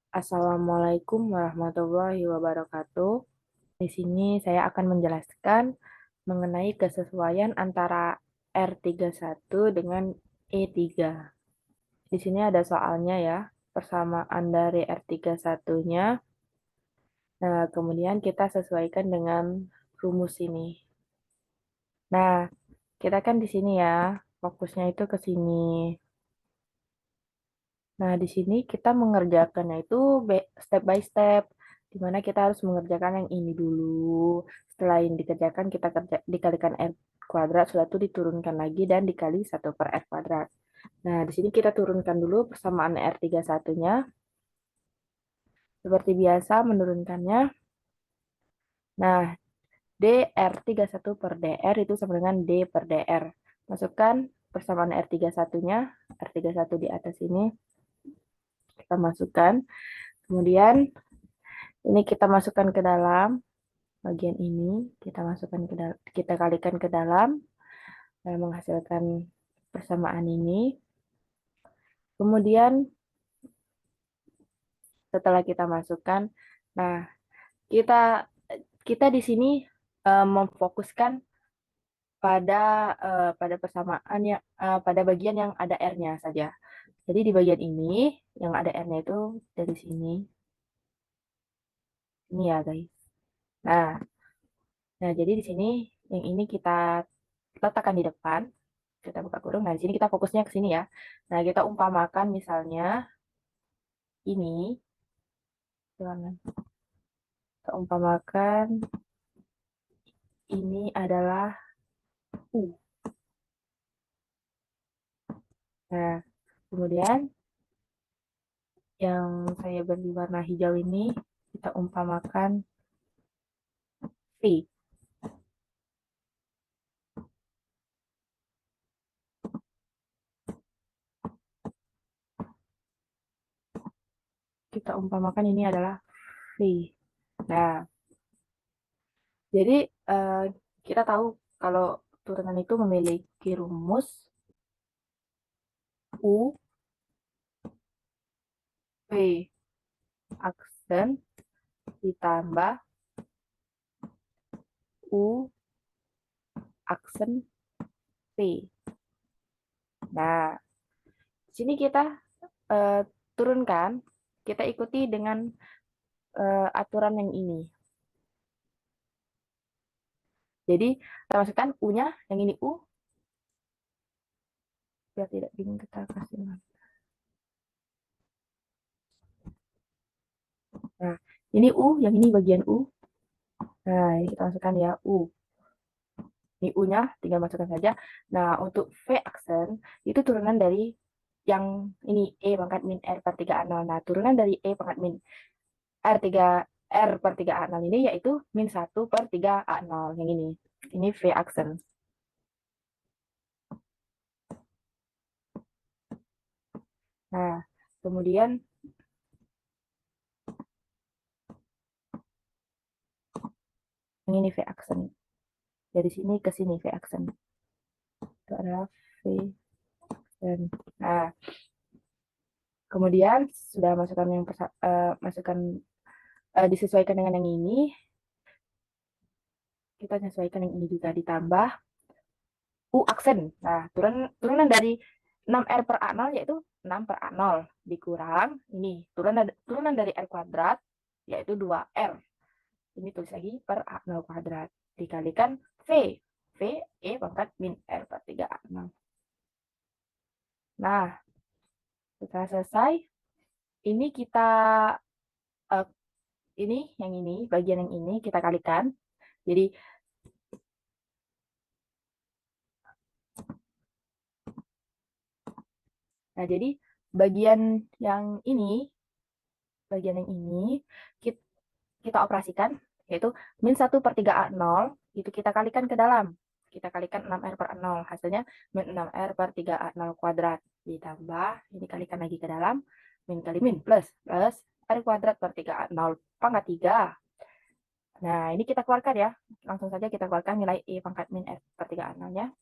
Assalamualaikum warahmatullahi wabarakatuh. Di sini saya akan menjelaskan mengenai kesesuaian antara R31 dengan E3. Di sini ada soalnya ya, persamaan dari R31-nya. Nah, kemudian kita sesuaikan dengan rumus ini. Nah, kita kan di sini ya, fokusnya itu ke sini. Nah, di sini kita mengerjakannya itu step by step, di mana kita harus mengerjakan yang ini dulu. Setelah ini dikerjakan, kita dikalikan R kuadrat, setelah itu diturunkan lagi dan dikali 1/R². Nah, di sini kita turunkan dulu persamaan R31-nya. Seperti biasa, menurunkannya. Nah, dr31/dr itu sama dengan D per dr. Masukkan persamaan R31-nya, R31 di atas ini, kita masukkan. Kemudian ini kita masukkan ke dalam bagian ini, kita masukkan ke dalam, kita kalikan ke dalam dan menghasilkan persamaan ini. Kemudian setelah kita masukkan, nah kita kita di sini memfokuskan pada persamaan yang pada bagian yang ada R-nya saja. Jadi di bagian ini yang ada R-nya itu dari sini. Ini ya guys. Nah, nah jadi di sini yang ini kita letakkan di depan. Kita buka kurung. Nah, di sini kita fokusnya ke sini ya. Nah, kita umpamakan misalnya ini. Kita umpamakan ini adalah U. Nah, kemudian yang saya beri warna hijau ini kita umpamakan V. Kita umpamakan ini adalah V. Nah, jadi kita tahu kalau turunan itu memiliki rumus U V aksen ditambah U aksen V. Nah, di sini kita turunkan, kita ikuti dengan aturan yang ini. Jadi, kita masukkan U-nya, yang ini U, biar tidak bingung kita kasih. Nah, ini U, yang ini bagian U. Nah, ini kita masukkan ya U. Ini U-nya, tinggal masukkan saja. Nah, untuk V aksen, itu turunan dari yang ini E pangkat min R per 3A0. Nah, turunan dari E pangkat min R per 3A0 ini yaitu min 1 per 3A0. Yang ini. Ini V aksen. Nah, kemudian yang ini V aksen. Dari sini ke sini V aksen. Itu adalah V aksen. Nah, kemudian sudah masukkan disesuaikan dengan yang ini. Kita sesuaikan yang ini juga ditambah U aksen. Nah, turunan dari 6R per A0 yaitu 6 per A0 dikurang ini turunan dari R kuadrat yaitu 2R. Ini tulis lagi per A0 kuadrat dikalikan V. V E pangkat min R per 3A0. Nah, setelah selesai, ini kita uh, ini yang ini bagian yang ini kita kalikan. Jadi nah jadi bagian yang ini kita operasikan yaitu min 1 per 3A0 itu kita kalikan ke dalam. Kita kalikan 6R per A0. Hasilnya min 6R per 3A0 kuadrat. Ditambah, ini kalikan lagi ke dalam. Min kali min plus R kuadrat per 3A0 pangkat 3. Nah, ini kita keluarkan ya. Langsung saja kita keluarkan nilai E pangkat min R per 3A0-nya.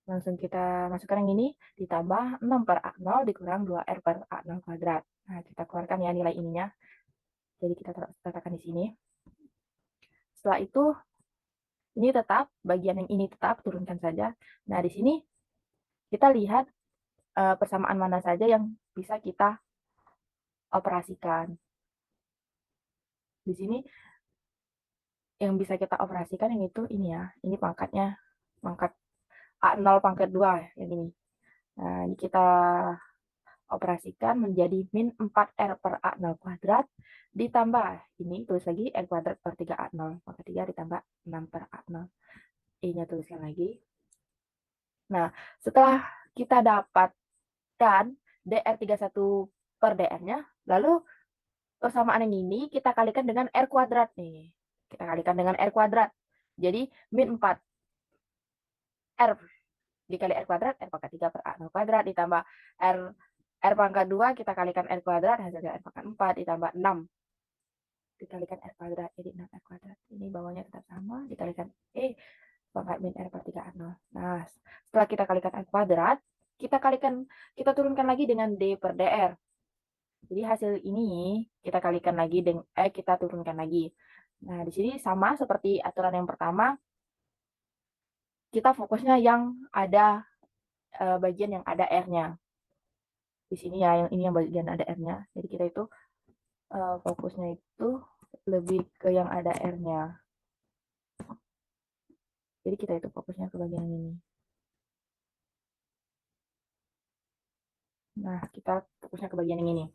Langsung kita masukkan yang ini, ditambah 6 per A0 dikurang 2R per A0 kuadrat. Nah, kita keluarkan ya nilai ininya. Jadi kita letakkan di sini. Setelah itu, ini tetap, bagian yang ini tetap, turunkan saja. Nah, di sini kita lihat persamaan mana saja yang bisa kita operasikan. Di sini yang bisa kita operasikan yang itu ini ya, ini pangkatnya, pangkat A0 pangkat 2 yang ini. Nah, ini kita operasikan menjadi min 4R per A0 kuadrat ditambah, ini tulis lagi R kuadrat per 3A0, maka 3 ditambah 6 per A0. I-nya tuliskan lagi. Nah, setelah kita dapatkan DR31 per DR-nya, lalu persamaan yang ini kita kalikan dengan R kuadrat nih. Kita kalikan dengan R kuadrat. Jadi min 4 R dikali R kuadrat, R pangkat 3 per A0 kuadrat ditambah R pangkat 2 kita kalikan R kuadrat, hasilnya R pangkat 4 ditambah 6 dikalikan R kuadrat, jadi 6R kuadrat. Ini bawahnya tetap sama, dikalikan pangkat min R per 3A0. Nah, setelah kita kalikan R kuadrat, kita turunkan lagi dengan D per DR. Jadi hasil ini kita kalikan lagi dengan kita turunkan lagi. Nah, di sini sama seperti aturan yang pertama, kita fokusnya yang ada bagian yang ada R-nya. Di sini ya, yang ini yang bagian ada R-nya. Jadi kita itu fokusnya itu lebih ke yang ada R-nya. Jadi kita itu fokusnya ke bagian ini. Nah, kita fokusnya ke bagian yang ini.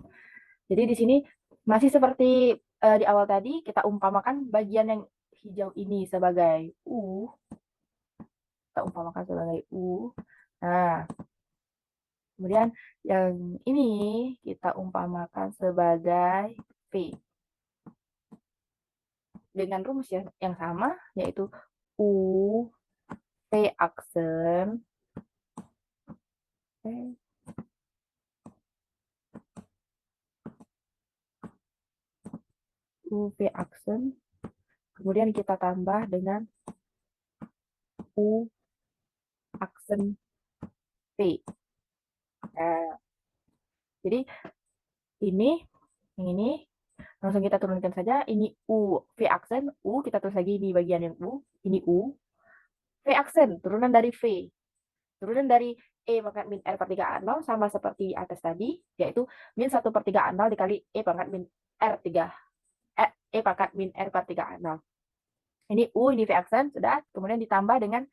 Jadi di sini masih seperti di awal tadi, kita umpamakan bagian yang hijau ini sebagai U. Kita umpamakan sebagai U. Nah, kemudian yang ini kita umpamakan sebagai V. Dengan rumus yang sama, yaitu U, V aksen, U, V aksen, kemudian kita tambah dengan U aksen V. Nah, jadi ini, yang ini, langsung kita turunkan saja. Ini U, V aksen, U, kita tulis lagi di bagian yang U. Ini U. V aksen, turunan dari V. Turunan dari E pangkat min R per 3A0 sama seperti atas tadi, yaitu min 1 per 3A0 dikali E pangkat min R3. E pangkat min R per 3A0. Ini U, ini V aksen, sudah. Kemudian ditambah dengan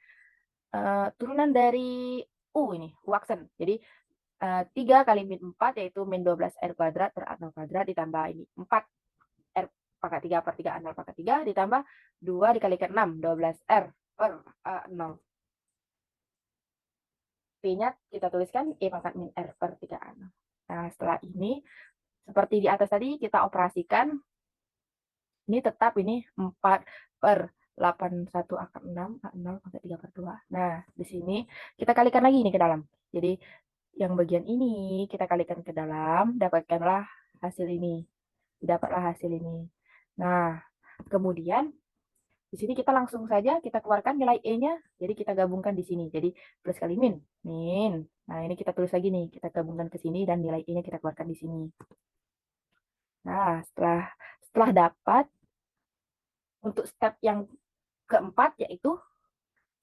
turunan dari U ini, U aksen. Jadi 3 kali min 4 yaitu min 12R kuadrat per A0 kuadrat ditambah ini 4 R pangkat 3 per 3 A0 pangkat 3 ditambah 2 dikalikan 6, 12R per A0. P-nya kita tuliskan E pangkat min R per 3 A0. Nah, setelah ini, seperti di atas tadi, kita operasikan. Ini tetap ini 4 per 81 akar 6, A0 pangkat 3 per 2. Nah, di sini kita kalikan lagi ini ke dalam. Jadi, yang bagian ini kita kalikan ke dalam, dapatkanlah hasil ini. Dapatlah hasil ini. Nah, kemudian di sini kita langsung saja kita keluarkan nilai E-nya. Jadi kita gabungkan di sini. Jadi plus kali min. Min. Nah, ini kita tulis lagi nih. Kita gabungkan ke sini dan nilai E-nya kita keluarkan di sini. Nah, setelah dapat, untuk step yang keempat yaitu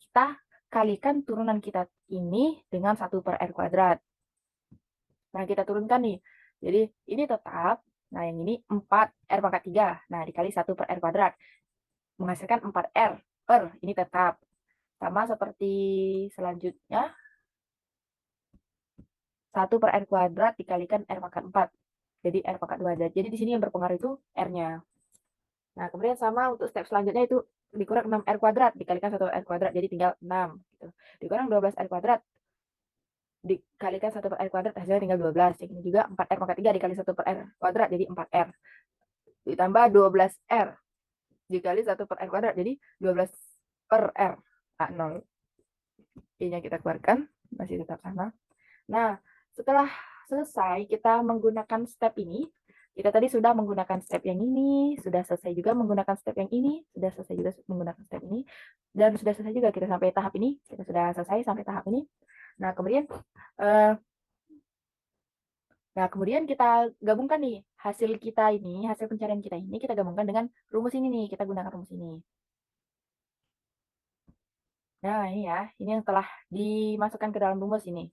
kita kalikan turunan kita ini dengan 1 per R kuadrat. Nah, kita turunkan nih. Jadi ini tetap. Nah, yang ini 4 R pangkat 3. Nah, dikali 1 per R kuadrat. Menghasilkan 4R per, ini tetap. Sama seperti selanjutnya, 1 per R kuadrat dikalikan R pangkat 4. Jadi R pangkat 2. Jadi di sini yang berpengaruh itu R-nya. Nah, kemudian sama untuk step selanjutnya itu dikurang 6R kuadrat dikalikan 1 R kuadrat. Jadi tinggal 6. Gitu. Dikurang 12R kuadrat dikalikan 1 per R kuadrat hasilnya tinggal 12. Ini juga 4R pangkat 3 dikali 1 per R kuadrat jadi 4R. Ditambah 12R dikali 1 per R kuadrat jadi 12 per R. A0. I-nya kita keluarkan. Masih tetap sama. Nah, setelah selesai kita menggunakan step ini, Kita tadi sudah menggunakan step yang ini, sudah selesai juga menggunakan step yang ini, sudah selesai juga menggunakan step ini, dan sudah selesai juga kita sampai tahap ini, kita sudah selesai sampai tahap ini. Nah, kemudian kita gabungkan nih hasil kita ini, hasil pencarian kita ini kita gabungkan dengan rumus ini nih, kita gunakan rumus ini. Nah, ini ya, ini yang telah dimasukkan ke dalam rumus ini.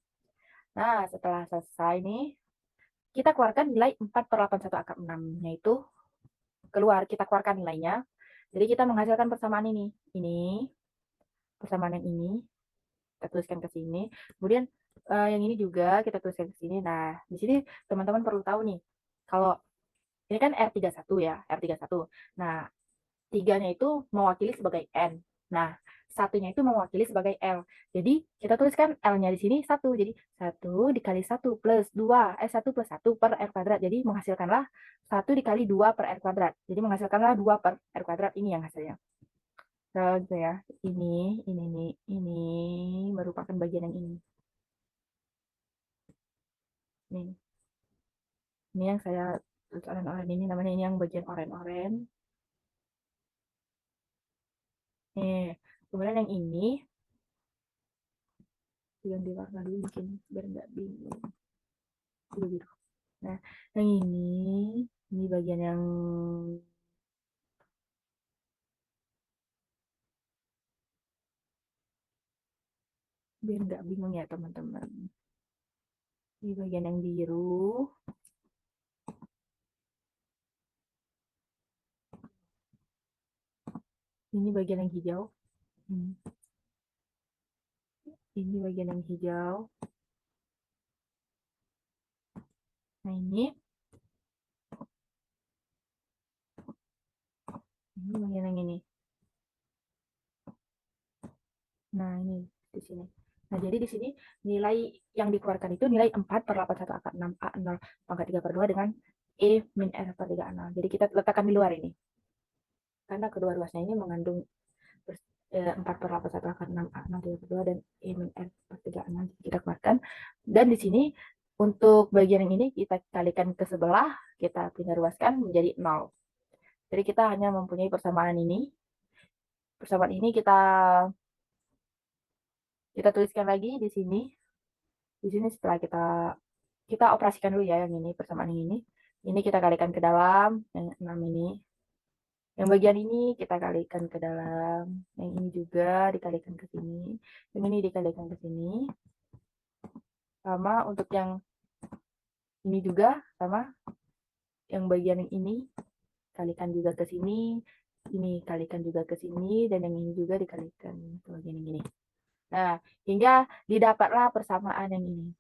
Nah, setelah selesai nih, kita keluarkan nilai 4 per 81 akar 6, yaitu kita keluarkan nilainya. Jadi kita menghasilkan persamaan ini. Ini, persamaan yang ini, kita tuliskan ke sini. Kemudian yang ini juga kita tuliskan ke sini. Nah, di sini teman-teman perlu tahu nih, kalau ini kan R31 ya, R31. Nah, 3-nya itu mewakili sebagai N. Nah, satunya itu mewakili sebagai L. Jadi, kita tuliskan L-nya di sini 1. Jadi, 1 dikali 1 plus 2. 1 plus 1 per R kuadrat. Jadi, menghasilkanlah 1 dikali 2 per R kuadrat. Jadi, menghasilkanlah 2 per R kuadrat. Ini yang hasilnya. Gitu ya. Ini merupakan bagian yang ini. Nih. Ini yang saya tulis oranye-oranye ini namanya ini yang bagian oranye-oranye. Nih. Kemudian yang ini yang di warna dulu mungkin biar nggak bingung. Biru. Nah, yang ini bagian yang biar nggak bingung ya teman-teman. Ini bagian yang biru. Ini bagian yang hijau. Ini bagian yang hijau. Nah, ini bagian yang ini. Nah, ini di sini. Nah, jadi di sini nilai yang dikeluarkan itu nilai 4 per 81 akar 6 A0 pangkat 3 per 2 dengan E min R per 3 A0. Jadi kita letakkan di luar ini. Karena kedua ruasnya ini mengandung 4 per 81 akar 6 A0 3 per 2 dan E min R per 3 A0. Kita keluarkan. Dan di sini untuk bagian yang ini kita kalikan ke sebelah, kita pindah ruaskan menjadi 0. Jadi kita hanya mempunyai persamaan ini. Persamaan ini kita tuliskan lagi di sini. Di sini setelah kita operasikan dulu ya yang ini persamaan yang ini. Ini kita kalikan ke dalam yang 6 ini. Yang bagian ini kita kalikan ke dalam. Yang ini juga dikalikan ke sini. Yang ini dikalikan ke sini. Sama untuk yang ini juga sama. Yang bagian yang ini kalikan juga ke sini. Ini kalikan juga ke sini. Dan yang ini juga dikalikan ke bagian yang ini. Nah, hingga didapatlah persamaan yang ini.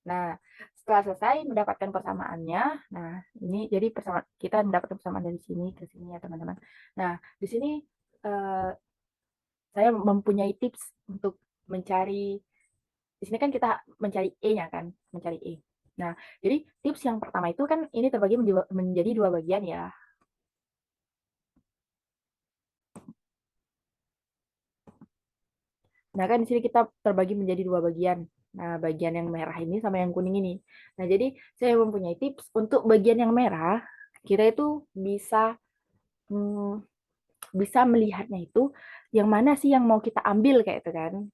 Nah, setelah selesai mendapatkan persamaannya, nah ini jadi kita mendapatkan persamaan dari sini ke sini ya teman-teman. Nah, di sini saya mempunyai tips untuk mencari, di sini kan kita mencari E-nya kan, mencari E. Nah, jadi tips yang pertama itu kan ini terbagi menjadi 2 bagian ya. Nah, kan di sini kita terbagi menjadi 2 bagian. Nah, bagian yang merah ini sama yang kuning ini. Nah, jadi saya mempunyai tips untuk bagian yang merah, kita itu bisa melihatnya itu yang mana sih yang mau kita ambil kayak itu kan.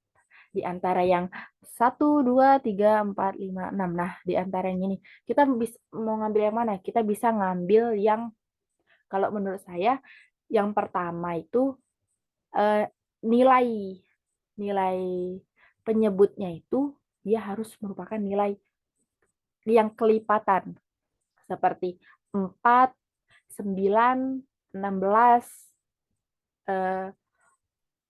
Di antara yang 1, 2, 3, 4, 5, 6. Nah, di antara yang ini kita mau ngambil yang mana? Kita bisa ngambil yang kalau menurut saya yang pertama itu eh, nilai nilai penyebutnya itu dia harus merupakan nilai yang kelipatan seperti 4, 9, 16,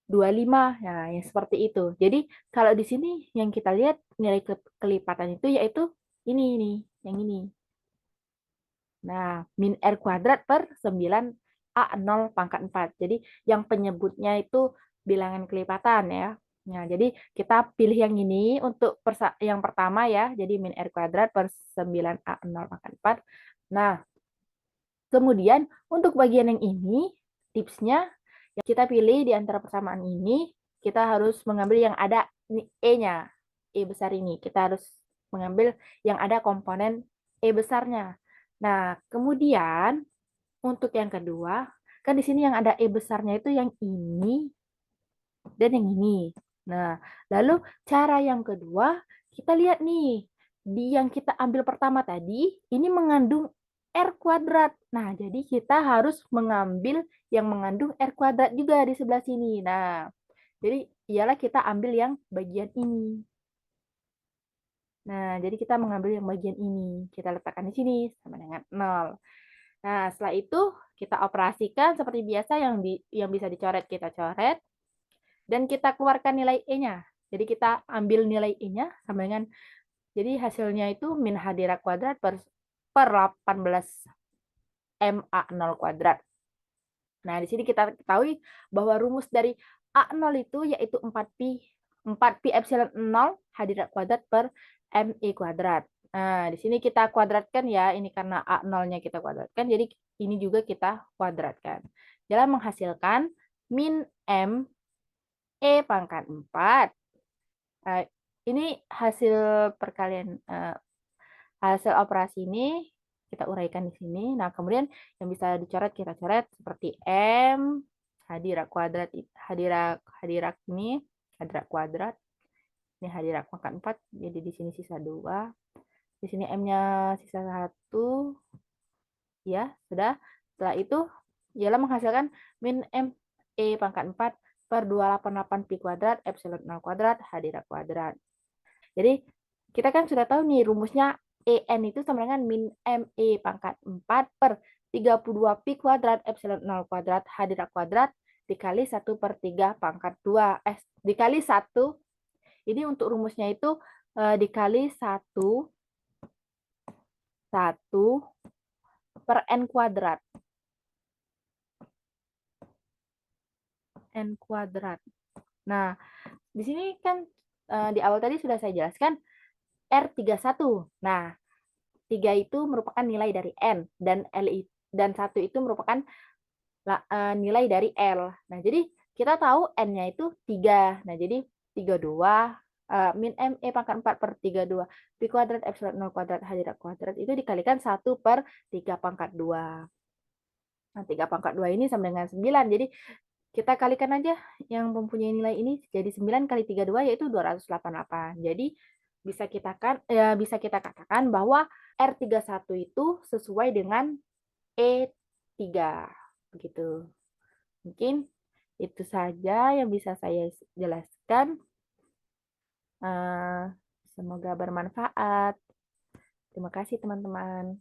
25, ya yang seperti itu. Jadi kalau di sini yang kita lihat nilai kelipatan itu yaitu ini yang ini. Nah, min R kuadrat per 9A0 pangkat 4. Jadi yang penyebutnya itu bilangan kelipatan ya. Nah, jadi kita pilih yang ini untuk yang pertama ya. Jadi min R kuadrat per 9A0 pangkat 4. Nah, kemudian untuk bagian yang ini, tipsnya kita pilih di antara persamaan ini, kita harus mengambil yang ada E-nya. E besar ini. Kita harus mengambil yang ada komponen E besarnya. Nah, kemudian untuk yang kedua, kan di sini yang ada E besarnya itu yang ini dan yang ini. Nah, lalu cara yang kedua, kita lihat nih, di yang kita ambil pertama tadi, ini mengandung R kuadrat. Nah, jadi kita harus mengambil yang mengandung R kuadrat juga di sebelah sini. Nah, jadi ialah kita ambil yang bagian ini. Nah, jadi kita mengambil yang bagian ini. Kita letakkan di sini sama dengan 0. Nah, setelah itu kita operasikan seperti biasa yang bisa dicoret kita coret dan kita keluarkan nilai E-nya. Jadi kita ambil nilai E-nya sama dengan jadi hasilnya itu min hadirat kuadrat per 18 MA0 kuadrat. Nah, di sini kita ketahui bahwa rumus dari A0 itu yaitu 4pi epsilon 0 hadirat kuadrat per ME kuadrat. Nah, di sini kita kuadratkan ya, ini karena A0-nya kita kuadratkan, jadi ini juga kita kuadratkan. Dalam menghasilkan min M E pangkat 4. Nah, ini hasil perkalian, hasil operasi ini kita uraikan di sini. Nah, kemudian yang bisa dicoret kita coret seperti M hadirat kuadrat hadirat ini hadirat kuadrat. Ini hadirat pangkat 4, jadi di sini sisa 2. Di sini M-nya sisa 1. Ya, sudah. Setelah itu ialah menghasilkan min M E pangkat 4 per 288 pi kuadrat epsilon 0 kuadrat hadirat kuadrat. Jadi kita kan sudah tahu nih rumusnya EN itu sama dengan min ME pangkat 4 per 32 pi kuadrat epsilon 0 kuadrat hadirat kuadrat dikali 1 per 3 pangkat 2. Dikali 1. Ini untuk rumusnya itu dikali 1 per N kuadrat. N kuadrat. Nah, di sini kan di awal tadi sudah saya jelaskan R31. Nah, 3 itu merupakan nilai dari N dan dan 1 itu merupakan nilai dari L. Nah, jadi kita tahu N-nya itu 3. Nah, jadi 32 min M E pangkat 4 per 32 pi kuadrat epsilon 0 kuadrat hadirat kuadrat itu dikalikan 1 per 3 pangkat 2. Nah, 3 pangkat 2 ini sama dengan 9. Jadi kita kalikan aja yang mempunyai nilai ini jadi 9 kali 32 yaitu 288. Jadi bisa kita katakan bahwa R31 itu sesuai dengan E3. Begitu. Mungkin itu saja yang bisa saya jelaskan. Semoga bermanfaat. Terima kasih teman-teman.